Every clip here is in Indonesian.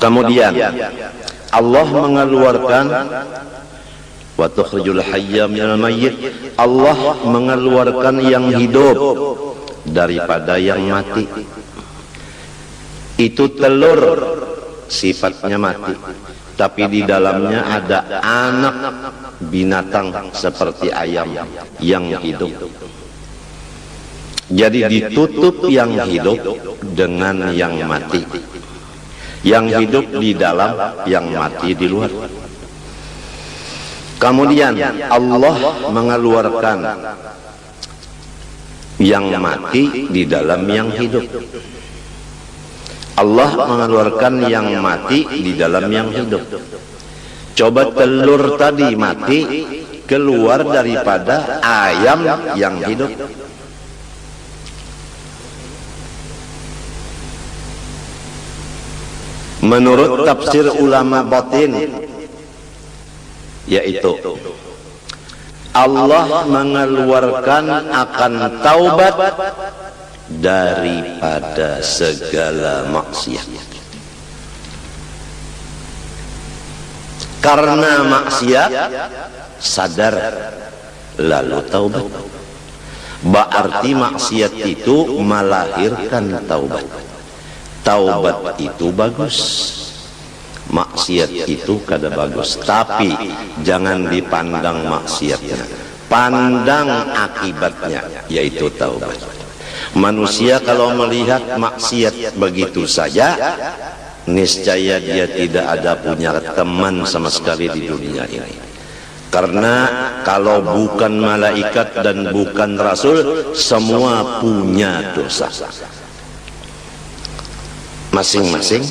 Kemudian Allah mengeluarkan wa tukhrijul hayya minal mayyit, Allah mengeluarkan yang hidup daripada yang mati. Itu telur sifatnya mati, tapi di dalamnya ada anak binatang seperti ayam yang hidup. Jadi ditutup yang hidup dengan yang mati. Yang hidup di dalam, yang mati di luar. Kemudian Allah mengeluarkan yang mati di dalam yang hidup. Allah mengeluarkan yang mati di dalam yang hidup. Coba telur tadi mati keluar daripada ayam yang hidup. Menurut tafsir ulama batin, yaitu Allah mengeluarkan akan taubat daripada segala maksiat. Karena maksiat sadar lalu taubat. Berarti maksiat itu melahirkan taubat. Taubat itu bagus, maksiat itu kada bagus. Tapi jangan dipandang maksiatnya, pandang akibatnya, yaitu taubat. Manusia kalau melihat maksiat begitu saja, niscaya dia tidak ada punya teman sama sekali di dunia ini. Karena kalau bukan malaikat dan bukan rasul, semua punya dosa masing-masing.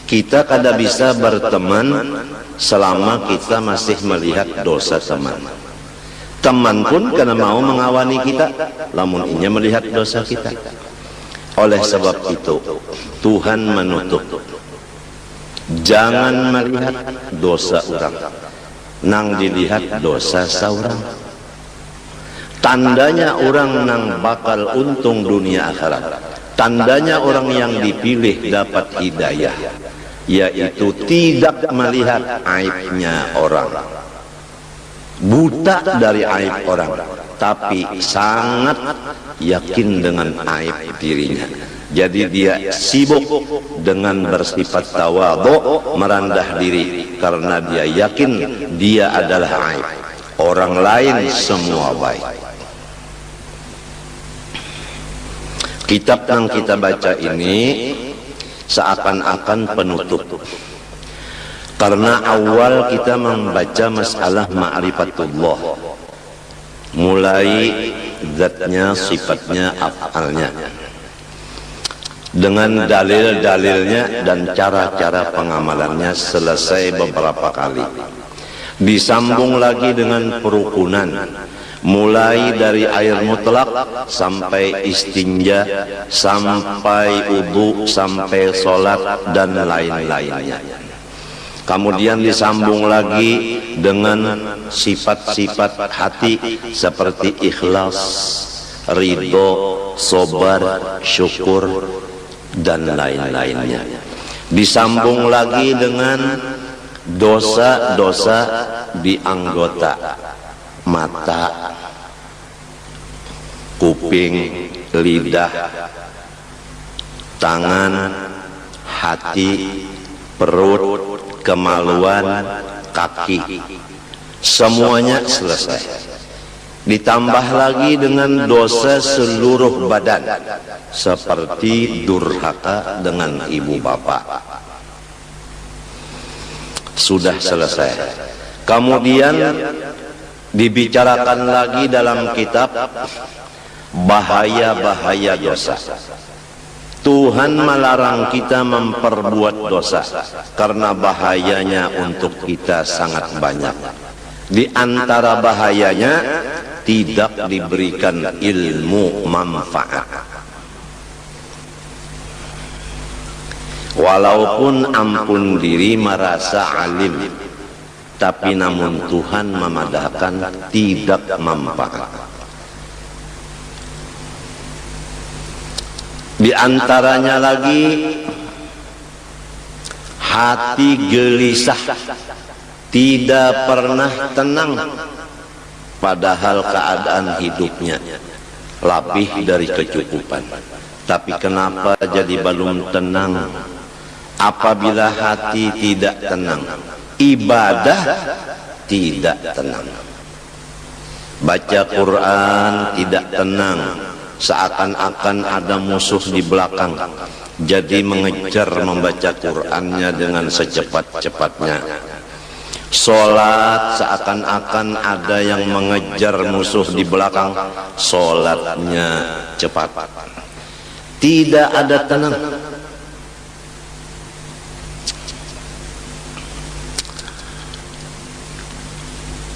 Kita kada bisa berteman selama kita masih melihat dosa teman. Teman pun karena mau mengawani kita, lamun inya melihat dosa kita. Oleh sebab itu Tuhan menutup, jangan melihat dosa orang, nang dilihat dosa saurang. Tandanya orang nang bakal untung dunia akhirat, tandanya orang yang dipilih dapat hidayah, yaitu tidak melihat aibnya orang, buta dari aib orang, tapi sangat yakin dengan aib dirinya. Jadi dia sibuk dengan bersifat tawadhu, merendah diri, karena dia yakin dia adalah aib, orang lain semua baik. Kitab yang kita baca ini seakan-akan penutup, karena awal kita membaca masalah ma'rifatullah, mulai zatnya, sifatnya, af'alnya, dengan dalil-dalilnya dan cara-cara pengamalannya selesai beberapa kali. Disambung lagi dengan perukunan, mulai dari air mutlak sampai istinja, sampai wudu, sampai sholat dan lain-lainnya. Kemudian disambung lagi dengan sifat-sifat hati seperti ikhlas, ridho, sabar, syukur dan lain-lainnya. Disambung lagi dengan dosa-dosa di anggota mata, kuping, lidah, tangan, hati, perut, kemaluan, kaki, semuanya selesai. Ditambah lagi dengan dosa seluruh badan, seperti durhaka dengan ibu bapak. Sudah selesai. Kemudian dibicarakan lagi dalam kitab bahaya-bahaya dosa. Tuhan melarang kita memperbuat dosa karena bahayanya untuk kita sangat banyak. Di antara bahayanya tidak diberikan ilmu manfaat. Walaupun ampun diri merasa alim, tapi namun Tuhan memadahkan tidak manfaat. Di antaranya lagi hati gelisah, tidak pernah tenang, padahal keadaan hidupnya lebih dari kecukupan. Tapi kenapa jadi belum tenang? Apabila hati tidak tenang, ibadah tidak tenang, baca Quran tidak tenang, seakan-akan ada musuh di belakang, jadi mengejar membaca Qurannya dengan secepat-cepatnya. Sholat seakan-akan ada yang mengejar musuh di belakang, sholatnya cepat, tidak ada tenang.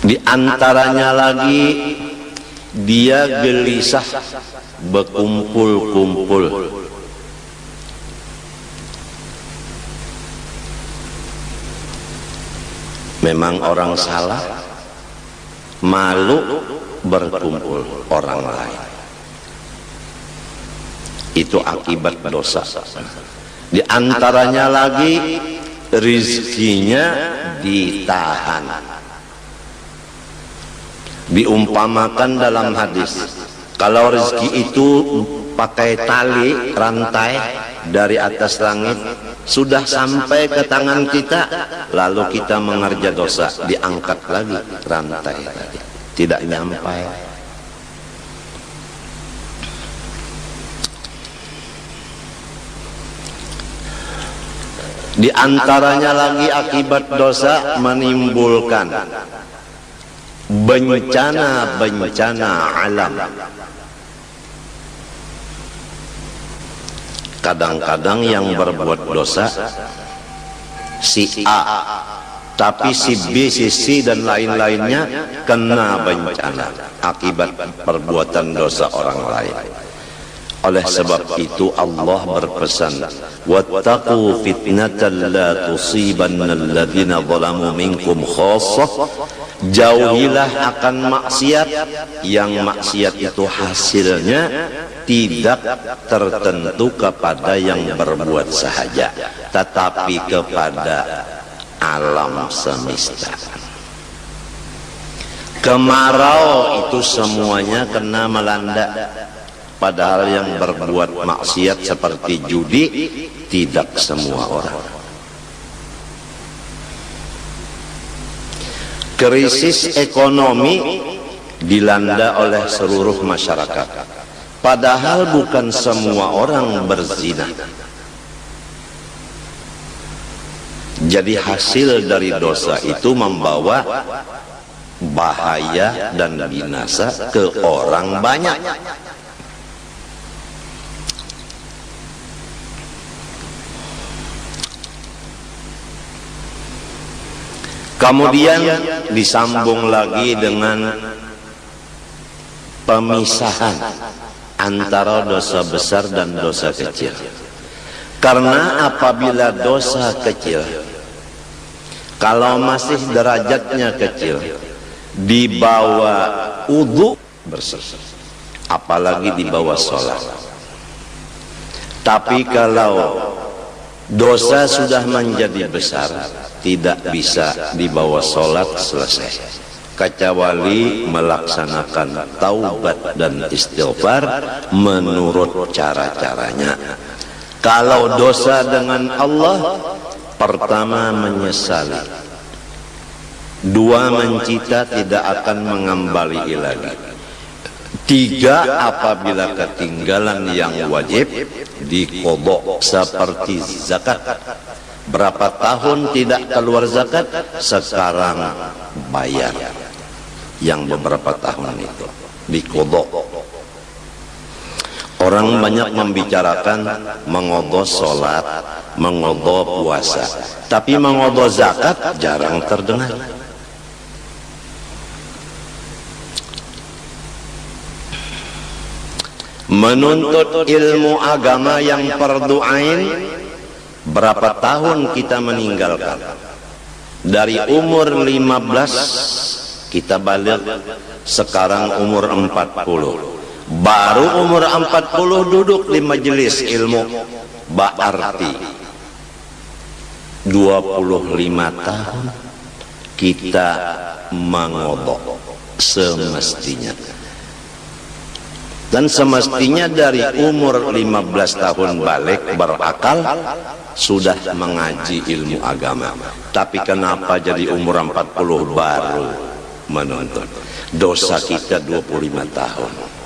Di antaranya lagi dia gelisah, berkumpul-kumpul. Memang orang salah, malu berkumpul orang lain. Itu akibat dosa. Di antaranya lagi rizkinya ditahan. Diumpamakan dalam hadis, kalau rezeki itu pakai tali rantai dari atas langit, sudah sampai ke tangan kita, lalu kita mengerja dosa, diangkat lagi rantai tadi, tidak nyampai. Di antaranya lagi akibat dosa menimbulkan bencana-bencana alam. Kadang-kadang yang berbuat dosa si A, tapi si B, si C dan lain-lainnya kena bencana akibat perbuatan dosa orang lain. Oleh sebab itu Allah berpesan, wattaqu fitnatan la tusibanna alladhina zalamu minkum khassah. Jauhilah akan maksiat, yang maksiat itu hasilnya tidak tertentu kepada yang berbuat sahaja, tetapi kepada alam semesta. Kemarau itu semuanya kena melanda, padahal yang berbuat maksiat seperti judi tidak semua orang. Krisis ekonomi dilanda oleh seluruh masyarakat, padahal bukan semua orang berzina. Jadi hasil dari dosa itu membawa bahaya dan binasa ke orang banyak. Kemudian disambung lagi dengan pemisahan antara dosa besar dan dosa kecil. Karena apabila dosa kecil, kalau masih derajatnya kecil, dibawa wudu bersih, apalagi dibawa sholat. Tapi kalau dosa sudah menjadi besar, tidak bisa dibawa sholat selesai, kecuali melaksanakan taubat dan istighfar menurut cara-caranya. Kalau dosa dengan Allah, pertama menyesali, dua mencita tidak akan mengembali lagi, tiga apabila ketinggalan yang wajib diqodho seperti zakat. Berapa tahun tidak keluar zakat, sekarang bayar yang beberapa tahun itu, diqodho. Orang banyak membicarakan mengodho sholat, mengodho puasa, tapi mengodho zakat jarang terdengar. Menuntut ilmu agama yang fardu ain, berapa tahun kita meninggalkan? Dari umur 15 kita balik, sekarang umur 40. Baru umur 40 duduk di majelis ilmu, berarti 25 tahun kita mengodok semestinya. Dan semestinya dari umur 15 tahun balik berakal sudah mengaji ilmu agama. Tapi kenapa jadi umur 40 baru menuntut? Dosa kita 25 tahun.